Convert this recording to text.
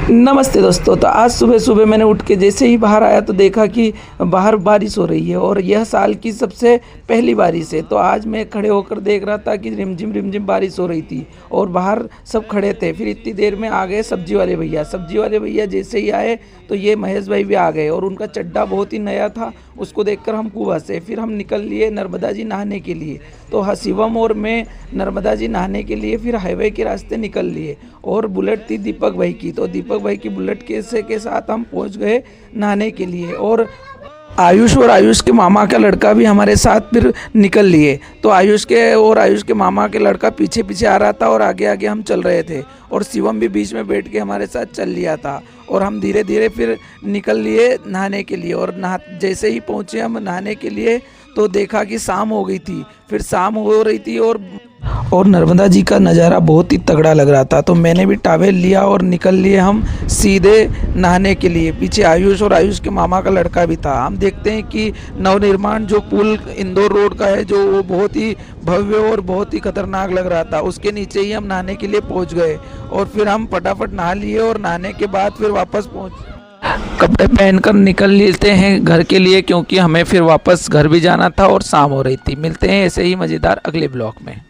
नमस्ते दोस्तों। तो आज सुबह सुबह मैंने उठ के जैसे ही बाहर आया तो देखा कि बाहर बारिश हो रही है और यह साल की सबसे पहली बारिश है। तो आज मैं खड़े होकर देख रहा था कि रिमझिम बारिश हो रही थी और बाहर सब खड़े थे। फिर इतनी देर में आ गए सब्जी वाले भैया। सब्जी वाले भैया जैसे ही आए तो ये महेश भाई भी आ गए और उनका चड्डा बहुत ही नया था। उसको देखकर हम खूब हंसे। फिर हम निकल लिए नर्मदा जी नहाने के लिए। तो शिवम और मैं नर्मदा जी नहाने के लिए फिर हाईवे के रास्ते निकल लिए और बुलेट थी दीपक भाई की। तो दीपक भाई की बुलेट के साथ हम पहुंच गए नहाने के लिए और आयुष के मामा का लड़का भी हमारे साथ फिर निकल लिए। तो आयुष के मामा के लड़का पीछे पीछे आ रहा था और आगे आगे हम चल रहे थे और शिवम भी बीच में बैठ के हमारे साथ चल लिया था और हम धीरे धीरे फिर निकल लिए नहाने के लिए। और जैसे ही पहुँचे हम नहाने के लिए तो देखा कि शाम हो गई थी। फिर शाम हो रही थी और नर्मदा जी का नज़ारा बहुत ही तगड़ा लग रहा था। तो मैंने भी टॉवेल लिया और निकल लिए हम सीधे नहाने के लिए। पीछे आयुष के मामा का लड़का भी था। हम देखते हैं कि नवनिर्माण जो पुल इंदौर रोड का है जो वो बहुत ही भव्य और बहुत ही खतरनाक लग रहा था। उसके नीचे ही हम नहाने के लिए पहुंच गए और फिर हम फटाफट नहा लिए और नहाने के बाद फिर वापस कपड़े पहनकर निकल लेते हैं घर के लिए, क्योंकि हमें फिर वापस घर भी जाना था और शाम हो रही थी। मिलते हैं ऐसे ही मज़ेदार अगले ब्लॉग में।